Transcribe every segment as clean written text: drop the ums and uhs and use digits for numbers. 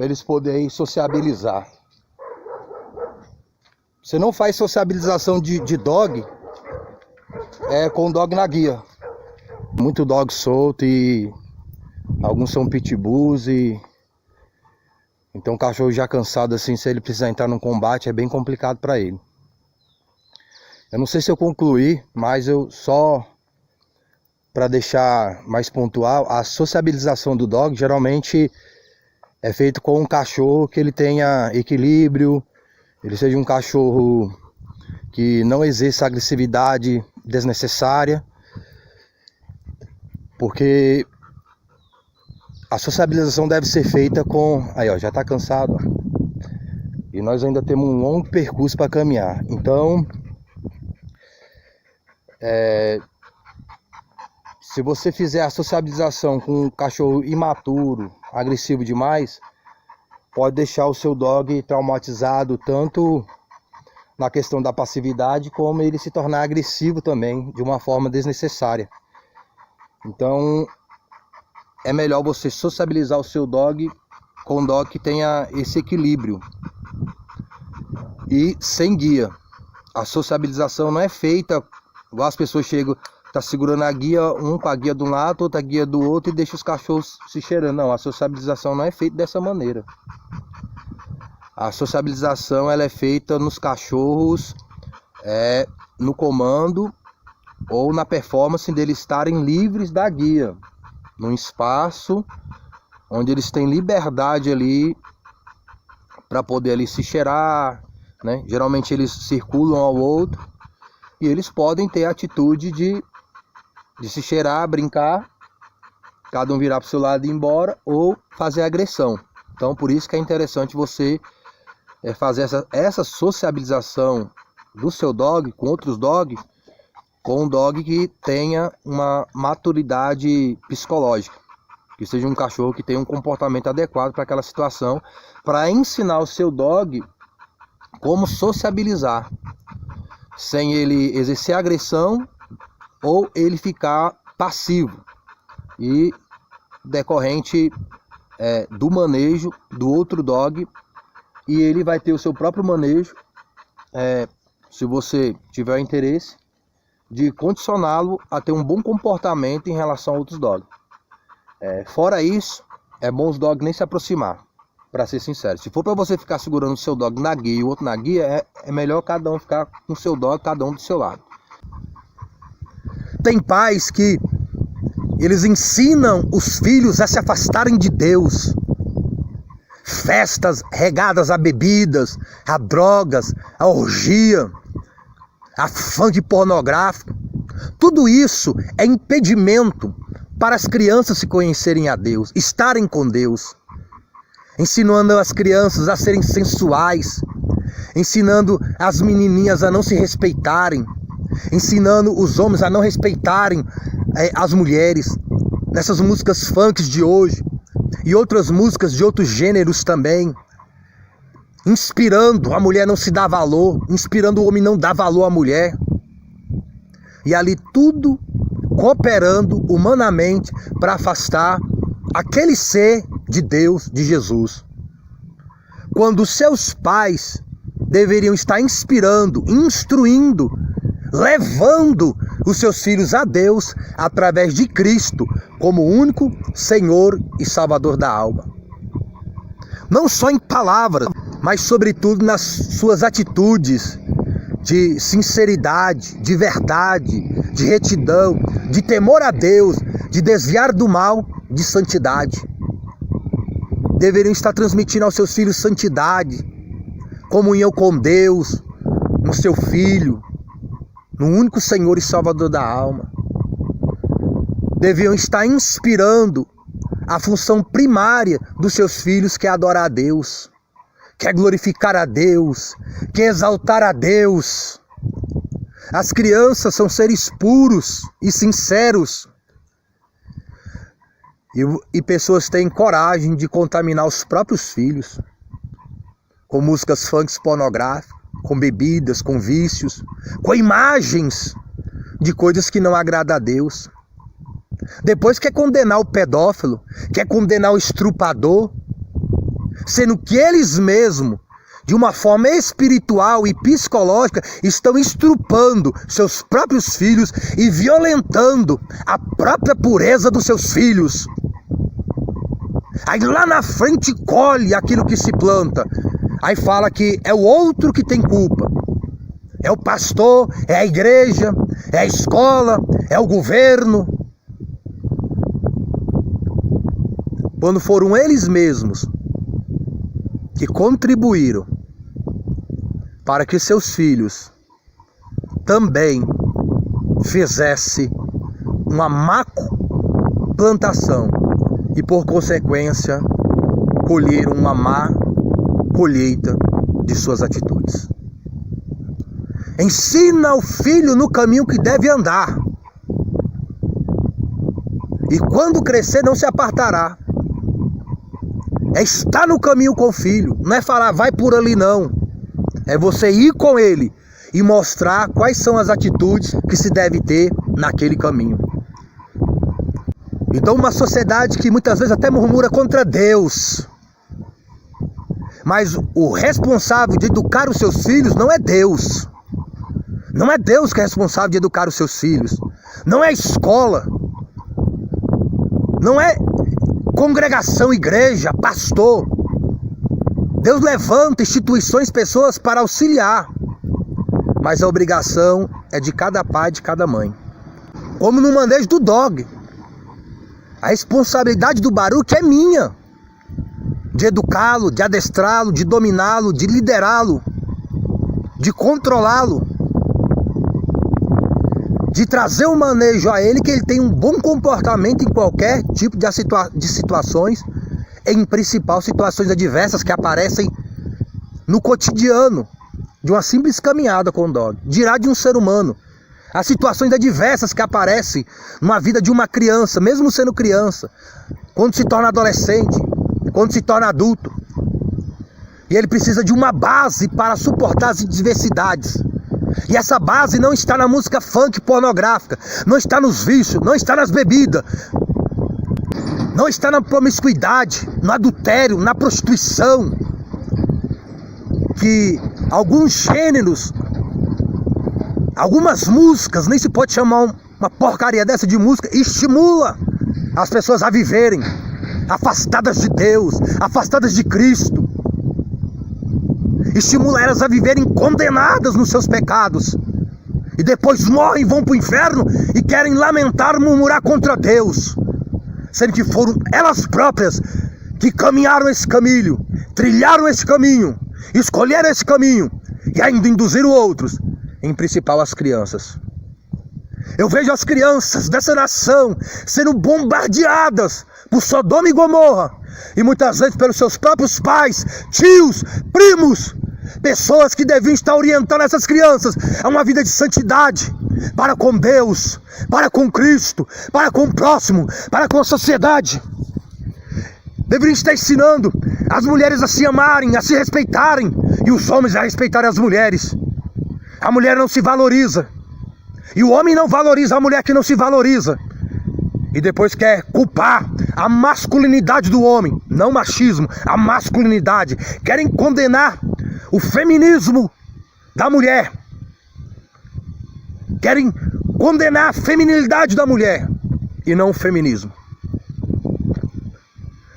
para eles poderem sociabilizar. Você não faz sociabilização de dog com dog na guia. Muito dog solto e alguns são pitbulls e então o cachorro já cansado assim, se ele precisar entrar num combate é bem complicado para ele. Eu não sei se eu concluí, mas eu só para deixar mais pontual, a sociabilização do dog geralmente é feito com um cachorro que ele tenha equilíbrio, ele seja um cachorro que não exerça agressividade desnecessária, porque a sociabilização deve ser feita com... Aí ó, já tá cansado, ó. E nós ainda temos um longo percurso para caminhar. Então, se você fizer a sociabilização com um cachorro imaturo, agressivo demais, pode deixar o seu dog traumatizado tanto na questão da passividade, como ele se tornar agressivo também, de uma forma desnecessária. Então, é melhor você sociabilizar o seu dog com um dog que tenha esse equilíbrio e sem guia. A sociabilização não é feita igual as pessoas chegam, tá segurando a guia, um com a guia de um lado, outra guia do outro e deixa os cachorros se cheirando. Não, a sociabilização não é feita dessa maneira. A sociabilização ela é feita nos cachorros, no comando ou na performance deles estarem livres da guia, num espaço onde eles têm liberdade ali para poder ali se cheirar, né? Geralmente eles circulam ao outro e eles podem ter a atitude de se cheirar, brincar, cada um virar para o seu lado e ir embora, ou fazer agressão. Então por isso que é interessante você fazer essa sociabilização do seu dog com outros dogs, com um dog que tenha uma maturidade psicológica, que seja um cachorro que tenha um comportamento adequado para aquela situação, para ensinar o seu dog como sociabilizar, sem ele exercer agressão ou ele ficar passivo e decorrente do manejo do outro dog, e ele vai ter o seu próprio manejo, se você tiver interesse, de condicioná-lo a ter um bom comportamento em relação a outros dogs. Fora isso, é bom os dogs nem se aproximar, para ser sincero. Se for para você ficar segurando o seu dog na guia e o outro na guia, é melhor cada um ficar com o seu dog, cada um do seu lado. Tem pais que eles ensinam os filhos a se afastarem de Deus. Festas regadas a bebidas, a drogas, a orgia, a funk pornográfico. Tudo isso é impedimento para as crianças se conhecerem a Deus, estarem com Deus. Ensinando as crianças a serem sensuais, ensinando as menininhas a não se respeitarem, ensinando os homens a não respeitarem as mulheres. Nessas músicas funk de hoje e outras músicas de outros gêneros também, inspirando a mulher não se dar valor, inspirando o homem não dar valor à mulher. E ali tudo cooperando humanamente para afastar aquele ser de Deus, de Jesus. Quando seus pais deveriam estar inspirando, instruindo, levando os seus filhos a Deus através de Cristo como único Senhor e Salvador da alma. Não só em palavras, mas sobretudo nas suas atitudes de sinceridade, de verdade, de retidão, de temor a Deus, de desviar do mal, de santidade. Deveriam estar transmitindo aos seus filhos santidade, comunhão com Deus, no seu Filho, no único Senhor e Salvador da alma. Deviam estar inspirando a função primária dos seus filhos, que é adorar a Deus, que é glorificar a Deus, que é exaltar a Deus. As crianças são seres puros e sinceros. E pessoas têm coragem de contaminar os próprios filhos com músicas funk pornográficas, com bebidas, com vícios, com imagens de coisas que não agradam a Deus. Depois quer condenar o pedófilo, quer condenar o estrupador, sendo que eles mesmos, de uma forma espiritual e psicológica, estão estrupando seus próprios filhos e violentando a própria pureza dos seus filhos. Aí lá na frente colhe aquilo que se planta. Aí fala que é o outro que tem culpa. É o pastor, é a igreja, é a escola, é o governo. Quando foram eles mesmos que contribuíram para que seus filhos também fizessem uma má plantação e, por consequência, colheram uma má colheita de suas atitudes. Ensina o filho no caminho que deve andar, e quando crescer não se apartará. É estar no caminho com o filho, não é falar vai por ali não. É você ir com ele e mostrar quais são as atitudes que se deve ter naquele caminho. Então uma sociedade que muitas vezes até murmura contra Deus, mas o responsável de educar os seus filhos não é Deus. Não é Deus que é responsável de educar os seus filhos. Não é a escola. Não é congregação, igreja, pastor. Deus levanta instituições, pessoas para auxiliar. Mas a obrigação é de cada pai, de cada mãe. Como no manejo do dog. A responsabilidade do Baruque é minha. De educá-lo, de adestrá-lo, de dominá-lo, de liderá-lo, de controlá-lo, de trazer um manejo a ele, que ele tenha um bom comportamento em qualquer tipo de situações, em principal situações adversas que aparecem no cotidiano de uma simples caminhada com o dog, dirá de um ser humano. As situações adversas que aparecem na vida de uma criança, mesmo sendo criança, quando se torna adolescente, quando se torna adulto. E ele precisa de uma base para suportar as adversidades. E essa base não está na música funk pornográfica, não está nos vícios, não está nas bebidas, não está na promiscuidade, no adultério, na prostituição. Que alguns gêneros, algumas músicas, nem se pode chamar uma porcaria dessa de música, estimula as pessoas a viverem afastadas de Deus, afastadas de Cristo. Estimula elas a viverem condenadas nos seus pecados. E depois morrem, vão para o inferno e querem lamentar, murmurar contra Deus. Sendo que foram elas próprias que caminharam esse caminho, trilharam esse caminho, escolheram esse caminho e ainda induziram outros, em principal as crianças. Eu vejo as crianças dessa nação sendo bombardeadas por Sodoma e Gomorra, e muitas vezes pelos seus próprios pais, tios, primos, pessoas que deviam estar orientando essas crianças a uma vida de santidade, para com Deus, para com Cristo, para com o próximo, para com a sociedade. Deveriam estar ensinando as mulheres a se amarem, a se respeitarem, e os homens a respeitarem as mulheres. A mulher não se valoriza, e o homem não valoriza a mulher que não se valoriza. E depois quer culpar a masculinidade do homem, não machismo, a masculinidade. Querem condenar o feminismo da mulher. Querem condenar a feminilidade da mulher e não o feminismo.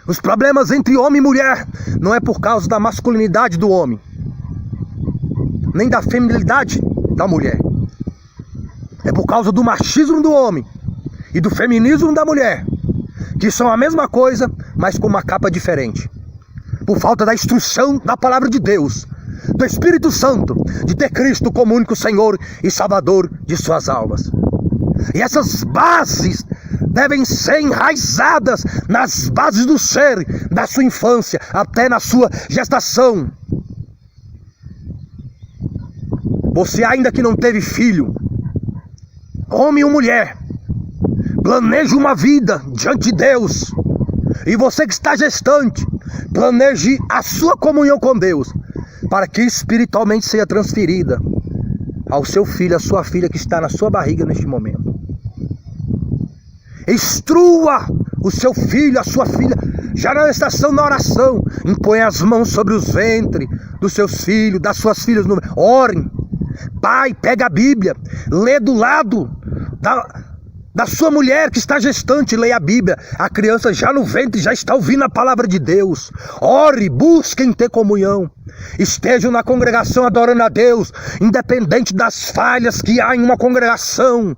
Os problemas entre homem e mulher não é por causa da masculinidade do homem, nem da feminilidade da mulher. É por causa do machismo do homem e do feminismo da mulher, que são a mesma coisa, mas com uma capa diferente. Por falta da instrução da palavra de Deus, do Espírito Santo, de ter Cristo como único Senhor e Salvador de suas almas. E essas bases devem ser enraizadas nas bases do ser, da sua infância, até na sua gestação. Você ainda que não teve filho, homem ou mulher, planeje uma vida diante de Deus. E você que está gestante, planeje a sua comunhão com Deus, para que espiritualmente seja transferida ao seu filho, à sua filha que está na sua barriga neste momento. Instrua o seu filho, a sua filha, já na estação da oração, impõe as mãos sobre os ventres dos seus filhos, das suas filhas. Orem. Pai, pega a Bíblia, lê do lado da sua mulher que está gestante, leia a Bíblia. A criança já no ventre já está ouvindo a palavra de Deus. Ore, busquem ter comunhão. Estejam na congregação adorando a Deus, independente das falhas que há em uma congregação.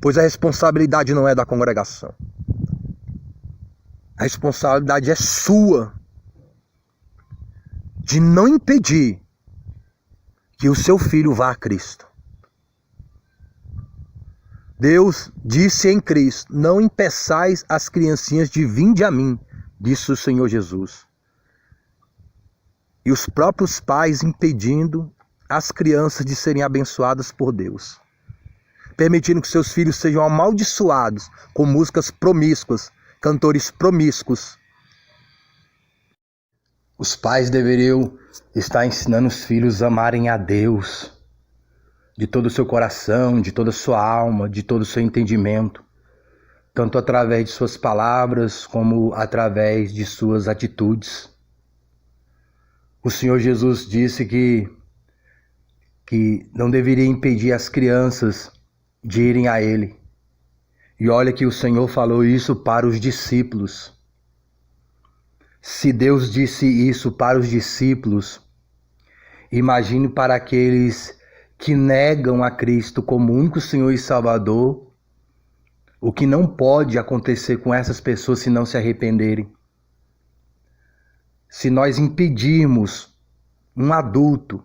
Pois a responsabilidade não é da congregação. A responsabilidade é sua, de não impedir que o seu filho vá a Cristo. Deus disse em Cristo: não impeçais as criancinhas de vinde a mim, disse o Senhor Jesus. E os próprios pais impedindo as crianças de serem abençoadas por Deus, permitindo que seus filhos sejam amaldiçoados com músicas promíscuas, cantores promíscuos. Os pais deveriam estar ensinando os filhos a amarem a Deus de todo o seu coração, de toda a sua alma, de todo o seu entendimento, tanto através de suas palavras como através de suas atitudes. O Senhor Jesus disse que não deveria impedir as crianças de irem a Ele. E olha que o Senhor falou isso para os discípulos. Se Deus disse isso para os discípulos, imagine para aqueles que negam a Cristo como único Senhor e Salvador, o que não pode acontecer com essas pessoas se não se arrependerem. Se nós impedirmos um adulto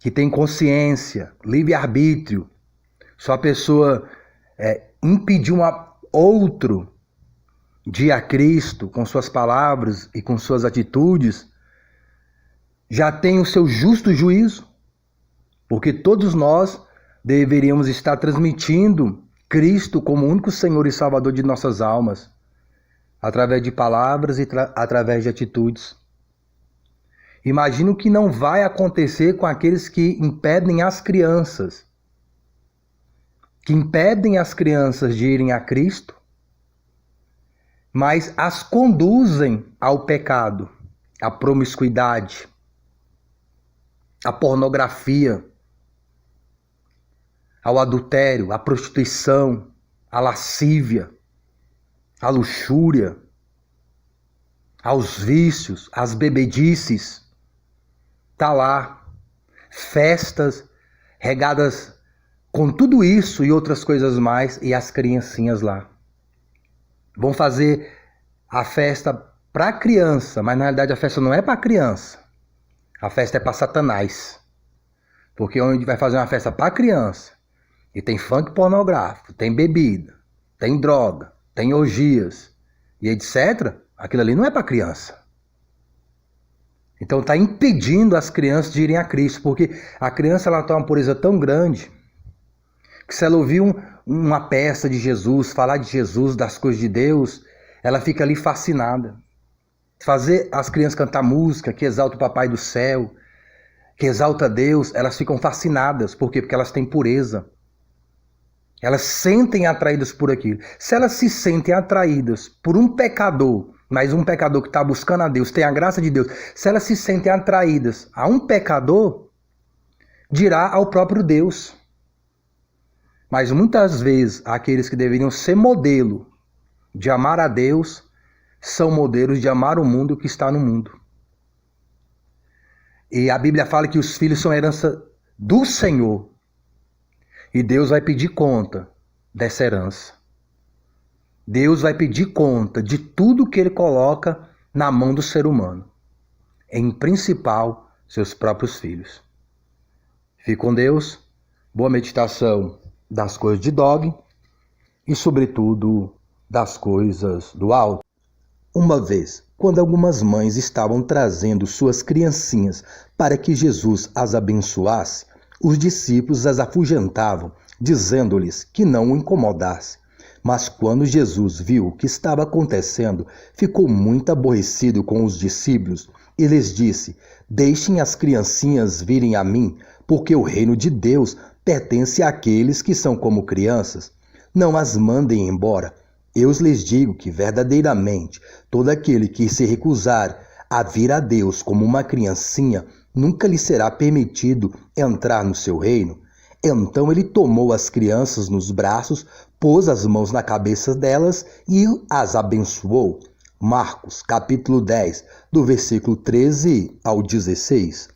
que tem consciência, livre-arbítrio, só a pessoa impedir outro de ir a Cristo com suas palavras e com suas atitudes, já tem o seu justo juízo, porque todos nós deveríamos estar transmitindo Cristo como único Senhor e Salvador de nossas almas, através de palavras e através de atitudes. Imagina o que não vai acontecer com aqueles que impedem as crianças, de irem a Cristo, mas as conduzem ao pecado, à promiscuidade, à pornografia, ao adultério, à prostituição, à lascívia, à luxúria, aos vícios, às bebedices. Está lá, festas regadas com tudo isso e outras coisas mais, e as criancinhas lá. Vão fazer a festa para a criança, mas na realidade a festa não é para a criança. A festa é para Satanás. Porque onde vai fazer uma festa para a criança, e tem funk pornográfico, tem bebida, tem droga, tem orgias e etc., aquilo ali não é para criança. Então está impedindo as crianças de irem a Cristo, porque a criança ela tem uma pureza tão grande que se ela ouvir uma peça de Jesus, falar de Jesus, das coisas de Deus, ela fica ali fascinada. Fazer as crianças cantar música que exalta o Papai do Céu, que exalta Deus, elas ficam fascinadas. Por quê? Porque elas têm pureza. Elas sentem atraídas por aquilo. Se elas se sentem atraídas por um pecador, mas um pecador que está buscando a Deus, tem a graça de Deus, se elas se sentem atraídas a um pecador, dirá ao próprio Deus. Mas muitas vezes aqueles que deveriam ser modelo de amar a Deus são modelos de amar o mundo que está no mundo. E a Bíblia fala que os filhos são herança do Senhor. E Deus vai pedir conta dessa herança. Deus vai pedir conta de tudo que Ele coloca na mão do ser humano. Em principal, seus próprios filhos. Fique com Deus. Boa meditação das coisas de Dog e, sobretudo, das coisas do alto. Uma vez, quando algumas mães estavam trazendo suas criancinhas para que Jesus as abençoasse, os discípulos as afugentavam, dizendo-lhes que não o incomodasse. Mas quando Jesus viu o que estava acontecendo, ficou muito aborrecido com os discípulos e lhes disse: deixem as criancinhas virem a mim, porque o reino de Deus pertence àqueles que são como crianças. não as mandem embora. Eu lhes digo que, verdadeiramente, todo aquele que se recusar a vir a Deus como uma criancinha, nunca lhe será permitido entrar no seu reino. Então ele tomou as crianças nos braços, pôs as mãos na cabeça delas e as abençoou. Marcos, capítulo 10, do versículo 13 ao 16.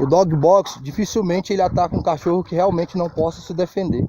O dog box dificilmente ele ataca um cachorro que realmente não possa se defender.